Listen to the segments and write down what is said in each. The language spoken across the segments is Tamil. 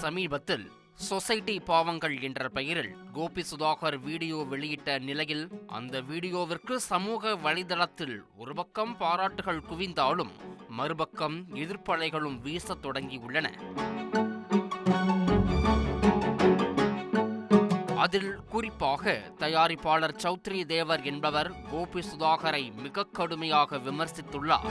சமீபத்தில் சொசைட்டி பாவங்கள் என்ற பெயரில் கோபி சுதாகர் வீடியோ வெளியிட்ட நிலையில் அந்த வீடியோவிற்கு சமூக வலைதளத்தில் ஒரு பக்கம் பாராட்டுகள் குவிந்தாலும் மறுபக்கம் எதிர்ப்பலைகளும் வீசத் தொடங்கியுள்ளன. அதில் குறிப்பாக தயாரிப்பாளர் சௌத்ரி தேவர் என்பவர் கோபி சுதாகரை மிக கடுமையாக விமர்சித்துள்ளார்.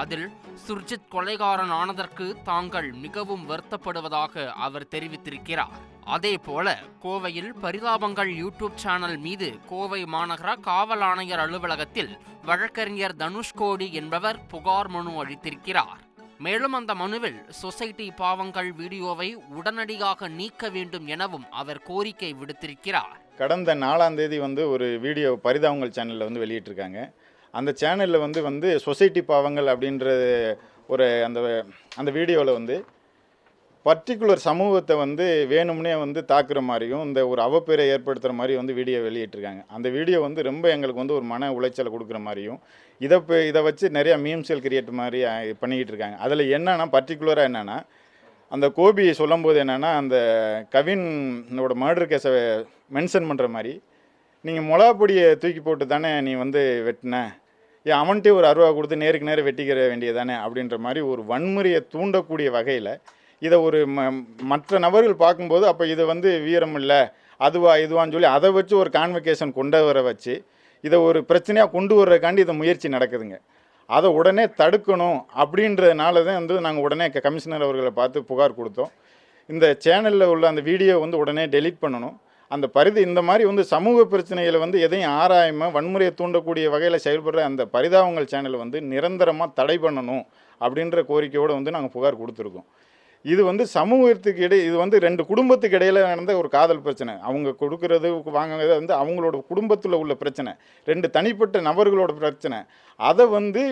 அதில் சுர்ஜித் கொலைகாரன் ஆனதற்கு தாங்கள் மிகவும் வருத்தப்படுவதாக அவர் தெரிவித்திருக்கிறார். அதேபோல கோவையில் பரிதாபங்கள் யூடியூப் சேனல் மீது கோவை மாநகர காவல் ஆணையர் அலுவலகத்தில் வழக்கறிஞர் தனுஷ்கோடி என்பவர் புகார் மனு அளித்திருக்கிறார். மேலும் அந்த மனுவில் சொசைட்டி பாவங்கள் வீடியோவை உடனடியாக நீக்க வேண்டும் எனவும் அவர் கோரிக்கை விடுத்திருக்கிறார். கடந்த 4ஆம் தேதி ஒரு வீடியோ பரிதாபங்கள் சேனலில் வெளியிட்டிருக்காங்க. அந்த சேனலில் வந்து சொசைட்டி பாவங்கள் அப்படின்ற ஒரு அந்த வீடியோவில் பர்டிகுலர் சமூகத்தை வேணும்னே தாக்குற மாதிரியும் இந்த ஒரு அவப்பேரை ஏற்படுத்துகிற மாதிரி வீடியோ வெளியிட்டிருக்காங்க. அந்த வீடியோ ரொம்ப எங்களுக்கு ஒரு மன உளைச்சலை கொடுக்குற மாதிரியும் இதை வச்சு நிறையா மீம்ஸில் கிரியேட் மாதிரி பண்ணிக்கிட்டு இருக்காங்க. அதில் என்னென்னா பர்டிகுலராக என்னென்னா அந்த கோபி சொல்லும்போது என்னென்னா அந்த கவினோட மர்டர் கேஸை மென்ஷன் பண்ணுற மாதிரி நீங்கள் மிளகாப்பொடியை தூக்கி போட்டு தானே நீ வெட்டின, ஏன் அவன்கிட்டே ஒரு 60 கொடுத்து நேருக்கு நேரம் வெட்டிக்கிற வேண்டியதானே அப்படின்ற மாதிரி ஒரு வன்முறையை தூண்டக்கூடிய வகையில் இதை ஒரு மற்ற நபர்கள் பார்க்கும்போது அப்போ இதை வீரம் இல்லை இதுவான்னு சொல்லி அதை வச்சு ஒரு கான்வெகேஷன் கொண்டு வர வச்சு இதை ஒரு பிரச்சனையாக கொண்டு வர்றதுக்காண்டி இதை முயற்சி நடக்குதுங்க. அதை உடனே தடுக்கணும் அப்படின்றதுனால தான் நாங்கள் உடனே கமிஷனர் அவர்களை பார்த்து புகார் கொடுத்தோம். இந்த சேனலில் உள்ள அந்த வீடியோ உடனே டெலீட் பண்ணணும். அந்த இந்த மாதிரி சமூக பிரச்சனைகளை எதையும் ஆராயாமல் வன்முறையை தூண்டக்கூடிய வகையில் செயல்படுற அந்த பரிதாபங்கள் சேனலை நிரந்தரமாக தடை பண்ணணும் அப்படின்ற கோரிக்கையோடு நாங்கள் புகார் கொடுத்துருக்கோம். இது சமூகத்துக்கு இடையே இது 2 குடும்பத்துக்கு இடையில் நடந்த ஒரு காதல் பிரச்சனை. அவங்க கொடுக்கறது வாங்குறது அவங்களோட குடும்பத்தில் உள்ள பிரச்சனை, 2 தனிப்பட்ட நபர்களோட பிரச்சனை. அதை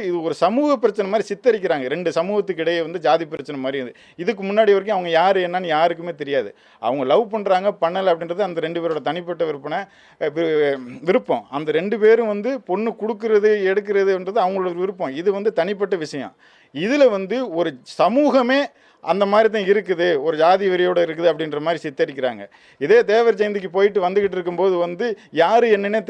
இது ஒரு சமூக பிரச்சனை மாதிரி சித்தரிக்கிறாங்க. 2 சமூகத்துக்கு இடையே ஜாதி பிரச்சனை மாதிரி. இதுக்கு முன்னாடி வரைக்கும் அவங்க யார் என்னன்னு யாருக்குமே தெரியாது. அவங்க லவ் பண்ணுறாங்க பண்ணலை அப்படின்றது அந்த 2 பேரோட தனிப்பட்ட விருப்பம். அந்த 2 பேரும் பொண்ணு கொடுக்கறது எடுக்கிறதுன்றது அவங்களோட விருப்பம். இது தனிப்பட்ட விஷயம். இதில் ஒரு சமூகமே அந்த மாதிரி தான் இருக்குது, ஒரு ஜாதி வெறியோடு இருக்குது அப்படின்ற மாதிரி சித்தரிக்கிறாங்க. இதே தேவர் ஜெயந்திக்கு போயிட்டு வந்துக்கிட்டு இருக்கும்போது யார் என்னன்னே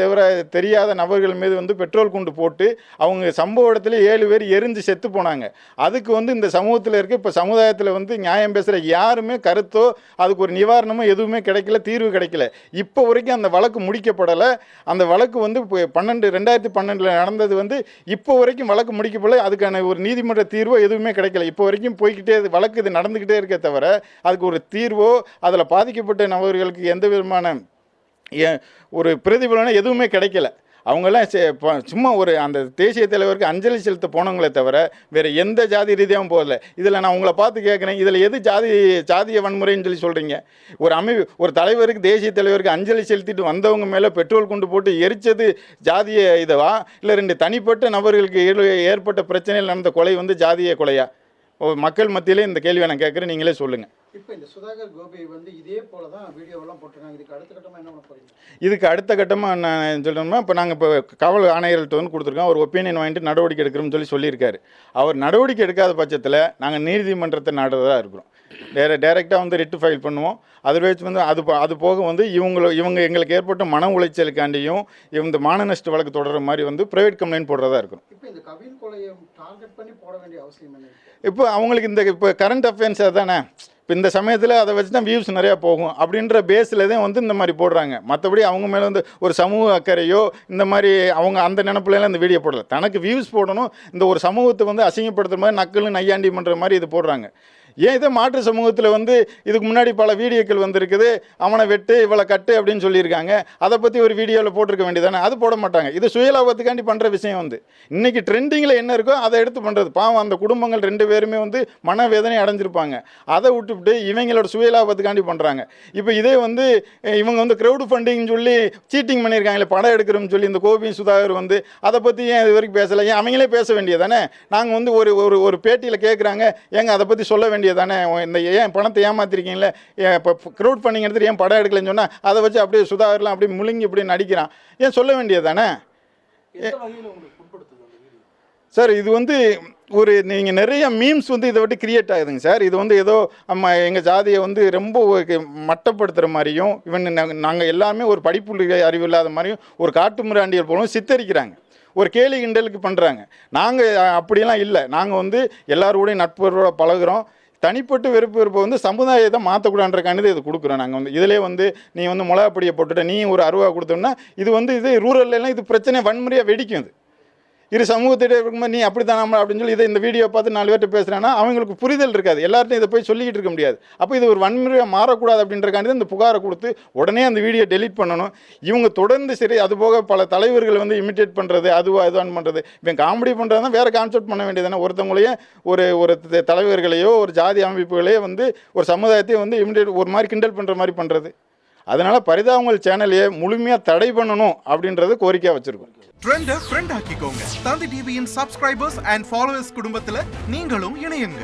தெரியாத நபர்கள் மீது பெட்ரோல் குண்டு போட்டு அவங்க சம்பவ இடத்துல 7 பேர் எரிஞ்சு செத்து போனாங்க. அதுக்கு இந்த சமூகத்தில் இருக்க இப்போ சமுதாயத்தில் நியாயம் பேசுகிற யாருமே கருத்தோ அதுக்கு ஒரு நிவாரணமோ எதுவுமே கிடைக்கல, தீர்வு கிடைக்கல. இப்போ வரைக்கும் அந்த வழக்கு முடிக்கப்படலை. அந்த வழக்கு 2012 நடந்தது இப்போ வரைக்கும் வழக்கு முடிக்கப்படலை. அதுக்கான ஒரு நீதிமன்ற தீர்வோ எதுவுமே கிடைக்கல. இப்போ வரைக்கும் போய்கிட்டே வழக்கு இது நடந்துக்கிட்டே இருக்க தவிர அதுக்கு ஒரு தீர்வோ அதில் பாதிக்கப்பட்ட நபர்களுக்கு எந்த விதமான ஒரு பிரதிபலனும் எதுவுமே கிடைக்கல. அவங்கெல்லாம் சும்மா அந்த தேசிய தலைவருக்கு அஞ்சலி செலுத்த போனவங்களே தவிர வேறு எந்த ஜாதி ரீதியாகவும் போகல. இதில் நான் உங்களை பார்த்து கேட்குறேன், இதில் எது ஜாதிய வன்முறைன்னு சொல்கிறீங்க? ஒரு தலைவருக்கு தேசிய தலைவருக்கு அஞ்சலி செலுத்திட்டு வந்தவங்க மேலே பெட்ரோல் கொண்டு போட்டு எரிச்சது ஜாதிய இதுவா, இல்லை 2 தனிப்பட்ட நபர்களுக்கு ஏற்பட்ட பிரச்சனையில் நடந்த கொலை ஜாதிய கொலையா? மக்கள் மத்தியிலே இந்த கேள்வியை நான் கேட்குறேன், நீங்களே சொல்லுங்கள். இப்போ இந்த சுதாகர் கோபி இதே போல தான் வீடியோவெல்லாம் போட்டிருக்காங்க. இதுக்கு அடுத்த கட்டமாக என்ன பண்ண போகிறீங்க? இதுக்கு அடுத்த கட்டமாக நான் சொல்லணும்னா இப்போ நாங்கள் காவல் ஆணையர்கள்ட்ட கொடுத்துருக்கோம். ஒரு ஒப்பீனியன் வாங்கிட்டு நடவடிக்கை எடுக்கிறோம்னு சொல்லியிருக்காரு. அவர் நடவடிக்கை எடுக்காத பட்சத்தில் நாங்கள் நீதிமன்றத்தை நாடுறதா இருக்கிறோம். டைரெக்டாக ரிட்டு ஃபைல் பண்ணுவோம். அதர்வைஸ் அது போக இவங்க எங்களுக்கு ஏற்பட்ட மன உளைச்சலுக்காண்டியும் இந்த மான நஷ்ட வழக்கு தொடர்ற மாதிரி ப்ரைவேட் கம்ப்ளைண்ட் போடுறதா இருக்கும். இப்போ இந்த கவின் கொலையை டார்கெட் பண்ணி போட வேண்டிய அவசியம் என்ன? இப்போ அவங்களுக்கு இப்போ கரண்ட் அஃபேர்ஸ் தானே, இப்போ இந்த சமயத்தில் அதை வச்சு தான் வியூஸ் நிறையா போகும் அப்படின்ற பேஸில் தான் இந்த மாதிரி போடுறாங்க. மற்றபடி அவங்க மேலே ஒரு சமூக அக்கறையோ இந்த மாதிரி அவங்க அந்த நினைப்புலாம் இந்த வீடியோ போடலை. தனக்கு வியூஸ் போடணும், இந்த ஒரு சமூகத்தை அசிங்கப்படுத்துகிற மாதிரி நக்கலும் நையாண்டி பண்ணுற மாதிரி இது போடுறாங்க. ஏன் இதை மாற்று சமூகத்தில் இதுக்கு முன்னாடி பல வீடியோக்கள் இருக்குது, அவனை வெட்டு இவளை கட்டு அப்படின்னு சொல்லியிருக்காங்க. அதை பற்றி ஒரு வீடியோவில் போட்டிருக்க வேண்டியதானே, அது போட மாட்டாங்க. இது சுயலாபத்துக்காண்டி பண்ணுற விஷயம் இன்றைக்கி ட்ரெண்டிங்கில் என்ன இருக்கோ அதை எடுத்து பண்ணுறது. பாவம் அந்த குடும்பங்கள் 2 பேருமே மனவேதனை அடைஞ்சிருப்பாங்க. அதை விட்டுவிட்டு இவங்களோட சுயலாபத்துக்காண்டி பண்ணுறாங்க. இப்போ இதே இவங்க க்ரௌடு ஃபண்டிங்னு சொல்லி சீட்டிங் பண்ணியிருக்காங்களே, படம் எடுக்கிறோம்னு சொல்லி இந்த கோபி சுதாகர் அதை பற்றி ஏன் இது வரைக்கும் பேசலை? ஏன் அவங்களே பேச வேண்டியதானே? நாங்கள் ஒரு பேட்டியில் கேட்குறாங்க, ஏங்க அதை பற்றி சொல்ல வேண்டிய தானே, இந்த ஏன் பணத்தை ஏமாத்திருக்கீங்களே, இப்போ க்ரௌட் ஃபண்டிங் எடுத்துட்டு ஏன் படம் எடுக்கலன்னு சொன்னால் அதை வச்சு அப்படியே சுதாகர்லாம் அப்படியே முழுங்கி இப்படி நடிக்கிறான். ஏன் சொல்ல வேண்டியது தானே? சார் இது ஒரு நீங்கள் நிறைய மீம்ஸ் வந்து இதை விட்டு கிரியேட் ஆகுதுங்க சார். இது வந்து ஏதோ நம்ம எங்கள் ஜாதியை வந்து ரொம்ப மட்டப்படுத்துகிற மாதிரியும் நாங்கள் எல்லாமே ஒரு படிப்பு அறிவு இல்லாத மாதிரியும் ஒரு காட்டு மிராண்டியல் போலும் சித்தரிக்கிறாங்க. ஒரு கேலி கிண்டலுக்கு பண்ணுறாங்க. நாங்கள் அப்படியெல்லாம் இல்லை. நாங்கள் வந்து எல்லாரோடையும் நட்புறவோட பழகுறோம். தனிப்பட்டு வெறுப்பு வந்து சமுதாயத்தை மாற்றக்கூடாதுன்றக்கானது இது கொடுக்குறோம். நாங்கள் வந்து இதிலே வந்து நீ வந்து மிளகாப்பொடியை போட்டுட்ட நீ ஒரு அருவா கொடுத்தோம்னா இது வந்து இது ரூரல்லாம் இது பிரச்சனை வன்முறையாக வெடிக்கும். இது இரு சமூகத்திட்ட இருக்கும்போது நீ அப்படி தான் அப்படின்னு சொல்லி இதை இந்த வீடியோ பார்த்து 4 பேர்கிட்ட பேசுகிறாங்கன்னா அவங்களுக்கு புரிதல் இருக்காது. எல்லார்ட்டையும் இதை போய் சொல்லிக்கிட்டு இருக்க முடியாது. அப்போ இது ஒரு வன்முறையாக மாறக்கூடாது அப்படின்றக்காண்டி இந்த புகாரை கொடுத்து உடனே அந்த வீடியோ டெலீட் பண்ணணும். இவங்க தொடர்ந்து சரி அதுபோக பல தலைவர்கள் வந்து இமிட்டேட் பண்ணுறது அதுவான் பண்ணுறது இவன் காமெடி பண்ணுறதுனா வேறு கான்செப்ட் பண்ண வேண்டியதுதானே. ஒருத்தவங்களையே ஒரு தலைவர்களையோ ஒரு ஜாதி அமைப்புகளையோ வந்து ஒரு சமுதாயத்தையும் வந்து இமிட்டேட் ஒரு மாதிரி கிண்டல் பண்ணுற மாதிரி பண்ணுறது. அதனால் பரிதாபங்கள் சேனலையே முழுமையாக தடை பண்ணணும் அப்படின்றது கோரிக்கையாக வச்சுருக்கோம். ட்ரெண்டை ஃப்ரெண்ட் ஆக்கிக்கோங்க. தந்தி டிவியின் சப்ஸ்கிரைபர்ஸ் அண்ட் ஃபாலோவர்ஸ் குடும்பத்தில் நீங்களும் இணையுங்க.